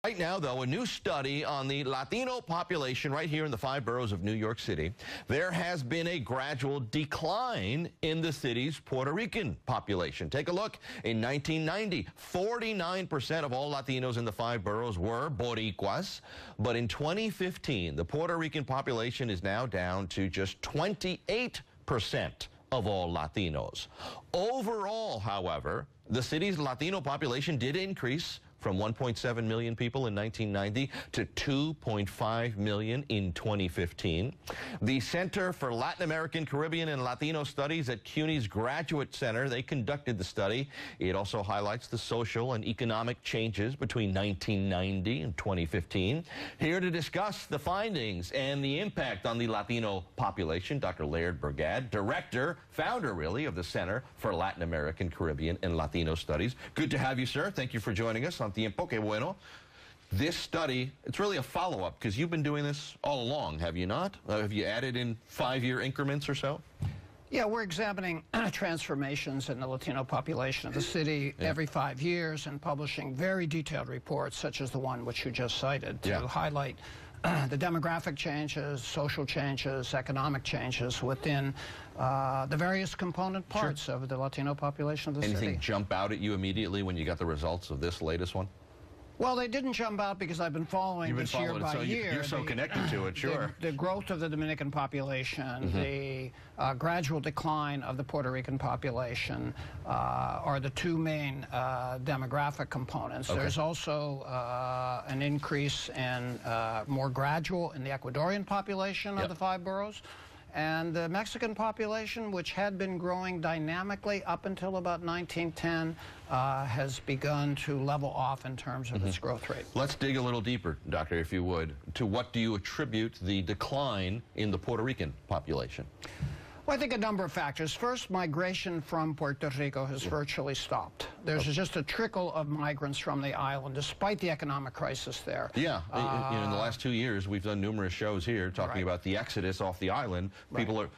Right now, though, a new study on the Latino population right here in the 5 boroughs of New York City. There has been a gradual decline in the city's Puerto Rican population. Take a look. In 1990, 49% of all Latinos in the 5 boroughs were Boricuas. But in 2015, the Puerto Rican population is now down to just 28% of all Latinos. Overall, however, the city's Latino population did increase from 1.7 million people in 1990 to 2.5 million in 2015. The Center for Latin American, Caribbean, and Latino Studies at CUNY's Graduate Center, they conducted the study. It also highlights the social and economic changes between 1990 and 2015. Here to discuss the findings and the impact on the Latino population, Dr. Laird Brigad, director, founder really, of the Center for Latin American, Caribbean, and Latino Studies. Good to have you, sir. Thank you for joining us on Tiempo, que bueno. This study, it's really a follow-up because you've been doing this all along, have you not? Have you added in 5-year increments or so? Yeah, we're examining transformations in the Latino population of the city every 5 years and publishing very detailed reports such as the one which you just cited to highlight the demographic changes, social changes, economic changes within the various component parts of the Latino population of the city. Anything jump out at you immediately when you got the results of this latest one? Well, they didn't jump out because I've been following this year by year. You're so connected to it, sure. The growth of the Dominican population, the gradual decline of the Puerto Rican population are the two main demographic components. There's also an increase in more gradual in the Ecuadorian population of the 5 boroughs. And the Mexican population, which had been growing dynamically up until about 1910, has begun to level off in terms of its growth rate. Let's dig a little deeper, Doctor, if you would. To what do you attribute the decline in the Puerto Rican population? Well, I think a number of factors. First, migration from Puerto Rico has virtually stopped. There's just a trickle of migrants from the island, despite the economic crisis there. Yeah, in the last 2 years, we've done numerous shows here talking about the exodus off the island. People are,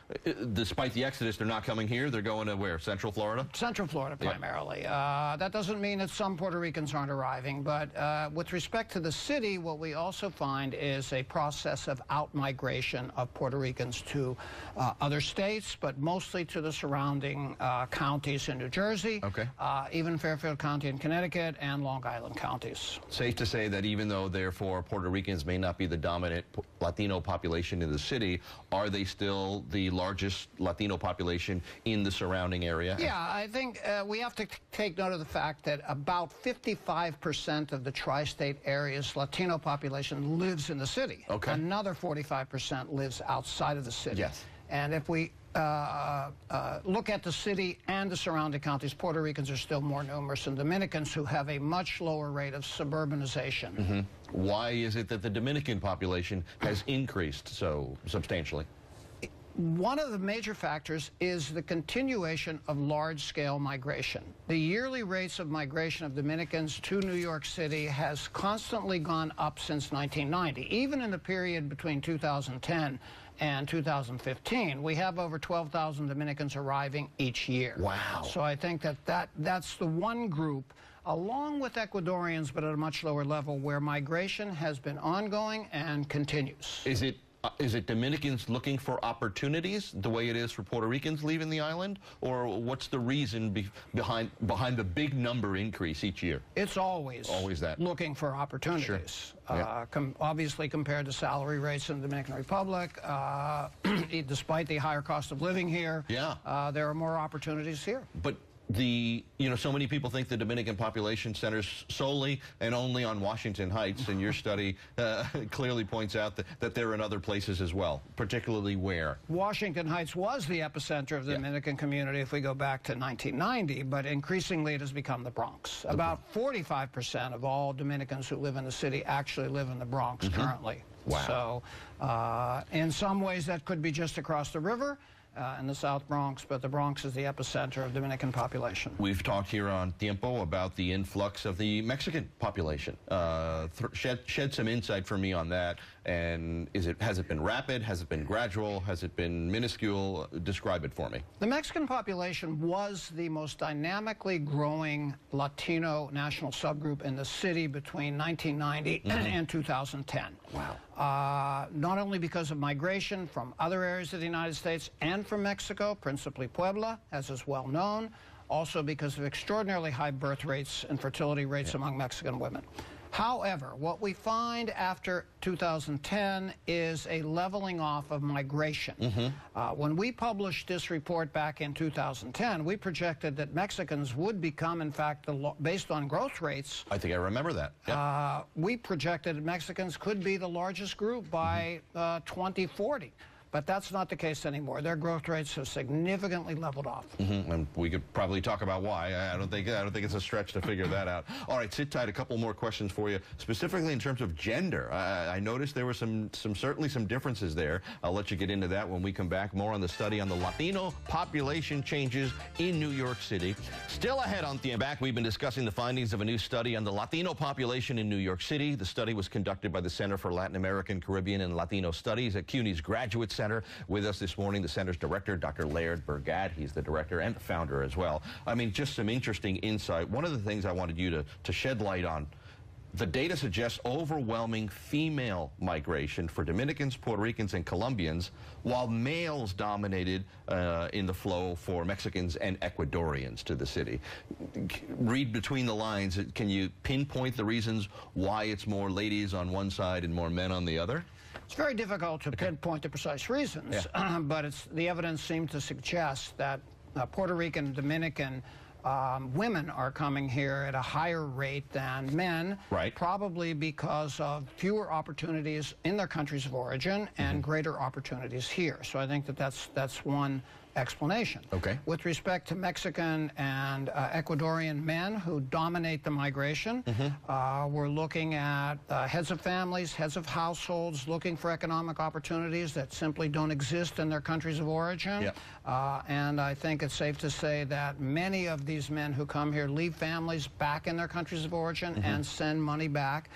despite the exodus, they're not coming here. They're going to where? Central Florida? Central Florida, primarily. That doesn't mean that some Puerto Ricans aren't arriving, but with respect to the city, what we also find is a process of out-migration of Puerto Ricans to other states, but mostly to the surrounding counties in New Jersey, even Fairfield County in Connecticut, and Long Island counties. Safe to say that even though, therefore, Puerto Ricans may not be the dominant Latino population in the city, are they still the largest Latino population in the surrounding area? Yeah, I think we have to take note of the fact that about 55% of the tri-state area's Latino population lives in the city. Another 45% lives outside of the city. And if we look at the city and the surrounding counties, Puerto Ricans are still more numerous than Dominicans, who have a much lower rate of suburbanization. Why is it that the Dominican population has increased so substantially? One of the major factors is the continuation of large-scale migration. The yearly rates of migration of Dominicans to New York City has constantly gone up since 1990. Even in the period between 2010 and 2015, we have over 12,000 Dominicans arriving each year. Wow. So I think that's the one group, along with Ecuadorians, but at a much lower level, where migration has been ongoing and continues. Is it Dominicans looking for opportunities the way it is for Puerto Ricans leaving the island? Or what's the reason behind the big number increase each year? It's always that. Looking for opportunities. Obviously, compared to salary rates in the Dominican Republic, despite the higher cost of living here, there are more opportunities here. But so many people think the Dominican population centers solely and only on Washington Heights, and your study clearly points out that they're in other places as well, particularly where? Washington Heights was the epicenter of the Dominican community if we go back to 1990, but increasingly it has become the Bronx. About 45% of all Dominicans who live in the city actually live in the Bronx currently. Wow. So in some ways that could be just across the river. in the South Bronx, but the Bronx is the epicenter of Dominican population. We've talked here on Tiempo about the influx of the Mexican population. Shed some insight for me on that. And has it been rapid? Has it been gradual? Has it been minuscule? Describe it for me. The Mexican population was the most dynamically growing Latino national subgroup in the city between 1990 and 2010. Wow. Not only because of migration from other areas of the United States and from Mexico, principally Puebla, as is well known, also because of extraordinarily high birth rates and fertility rates among Mexican women. However, what we find after 2010 is a leveling off of migration. When we published this report back in 2010, we projected that Mexicans would become, in fact, based on growth rates. I think I remember that. Yeah. We projected that Mexicans could be the largest group by 2040. But that's not the case anymore. Their growth rates have significantly leveled off. And we could probably talk about why. I don't think it's a stretch to figure that out. All right, sit tight. A couple more questions for you, specifically in terms of gender. I noticed there were certainly some differences there. I'll let you get into that when we come back. More on the study on the Latino population changes in New York City. Still ahead on the back, we've been discussing the findings of a new study on the Latino population in New York City. The study was conducted by the Center for Latin American, Caribbean, and Latino Studies at CUNY's Graduate Center. With us this morning, the center's director, Dr. Laird Burgad. He's the director and the founder as well. I mean, just some interesting insight. One of the things I wanted you to shed light on, the data suggests overwhelming female migration for Dominicans, Puerto Ricans, and Colombians, while males dominated in the flow for Mexicans and Ecuadorians to the city. Read between the lines. Can you pinpoint the reasons why it's more ladies on one side and more men on the other? It's very difficult to pinpoint the precise reasons, but the evidence seems to suggest that Puerto Rican and Dominican women are coming here at a higher rate than men, probably because of fewer opportunities in their countries of origin and greater opportunities here. So I think that that's one explanation. With respect to Mexican and Ecuadorian men who dominate the migration, we're looking at heads of families, heads of households, looking for economic opportunities that simply don't exist in their countries of origin. And I think it's safe to say that many of these men who come here leave families back in their countries of origin and send money back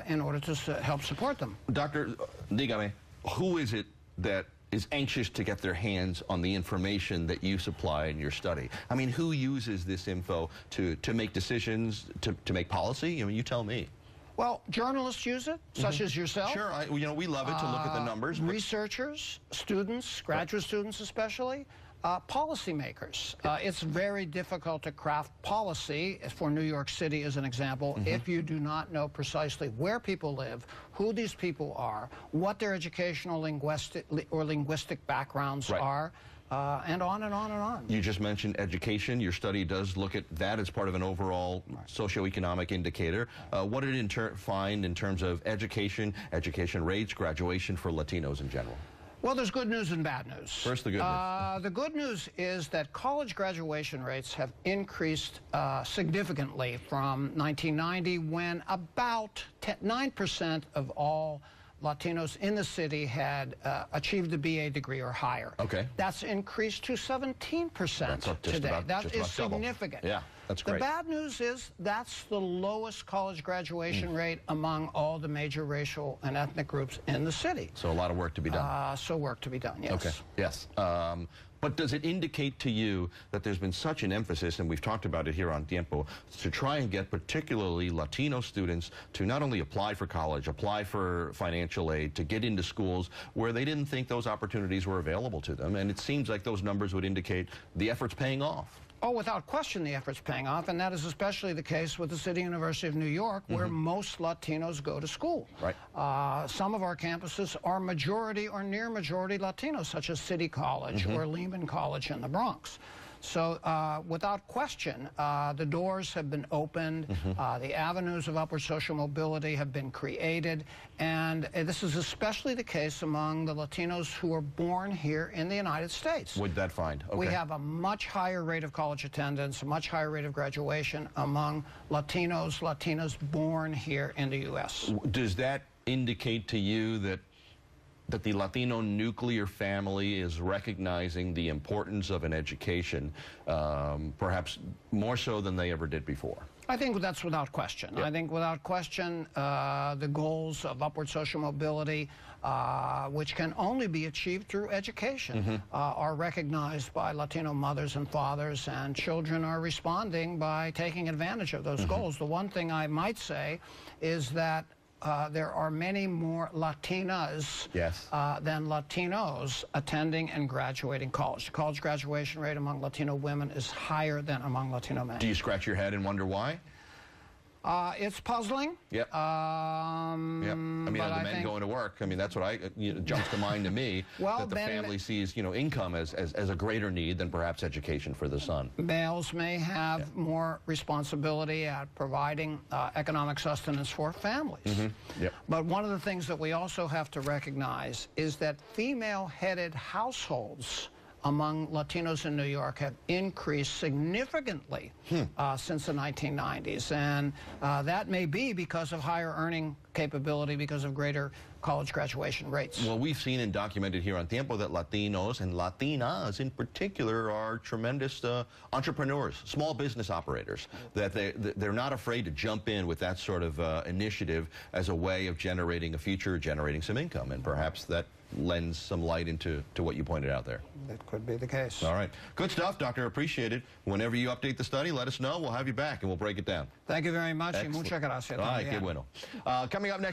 in order to help support them. Doctor, dígame, who is it that is anxious to get their hands on the information that you supply in your study? I mean, who uses this info to make decisions, to make policy? I mean, you tell me. Well, journalists use it, such as yourself. Sure, we love it to look at the numbers. Researchers, students, graduate students especially. Policymakers. It's very difficult to craft policy, for New York City as an example, if you do not know precisely where people live, who these people are, what their educational, linguistic backgrounds are, and on and on and on. You just mentioned education. Your study does look at that as part of an overall socioeconomic indicator. What did it find in terms of education rates, graduation for Latinos in general? Well, there's good news and bad news. First, the good news. The good news is that college graduation rates have increased significantly from 1990, when about 9% of all Latinos in the city had achieved a BA degree or higher. That's increased to 17% today. That is significant. Yeah, that's great. The bad news is that's the lowest college graduation rate among all the major racial and ethnic groups in the city. So a lot of work to be done. So work to be done, yes. Yes. But does it indicate to you that there's been such an emphasis, and we've talked about it here on Tiempo, to try and get particularly Latino students to not only apply for college, apply for financial aid, to get into schools where they didn't think those opportunities were available to them? And it seems like those numbers would indicate the effort's paying off. Oh, without question, the effort's paying off, and that is especially the case with the City University of New York, where most Latinos go to school. Some of our campuses are majority or near majority Latinos, such as City College or Lehman College in the Bronx. So without question, the doors have been opened, the avenues of upward social mobility have been created, and this is especially the case among the Latinos who are born here in the United States. Would that find? We have a much higher rate of college attendance, a much higher rate of graduation among Latinas born here in the U.S. Does that indicate to you that that the Latino nuclear family is recognizing the importance of an education, perhaps more so than they ever did before? I think that's without question. Yep. I think without question, the goals of upward social mobility, which can only be achieved through education, are recognized by Latino mothers and fathers, and children are responding by taking advantage of those goals. The one thing I might say is that there are many more Latinas than Latinos attending and graduating college. The college graduation rate among Latino women is higher than among Latino men. Do you scratch your head and wonder why? It's puzzling. Yep. Yep. I mean, are the men going to work? I mean, that's what jumps to mind to me. Well, that the family sees, income as a greater need than perhaps education for the son. Males may have more responsibility at providing economic sustenance for families. Yep. But one of the things that we also have to recognize is that female-headed households among Latinos in New York have increased significantly since the 1990s. And that may be because of higher earning capability, because of greater college graduation rates. Well, we've seen and documented here on Tiempo that Latinos and Latinas in particular are tremendous entrepreneurs, small business operators, that they're not afraid to jump in with that sort of initiative as a way of generating a future, generating some income, and perhaps that lends some light into what you pointed out there. That could be the case. All right. Good stuff, Doctor. Appreciate it. Whenever you update the study, let us know. We'll have you back, and we'll break it down. Thank you very much. Y muchas gracias. All right, qué bueno. Coming up next.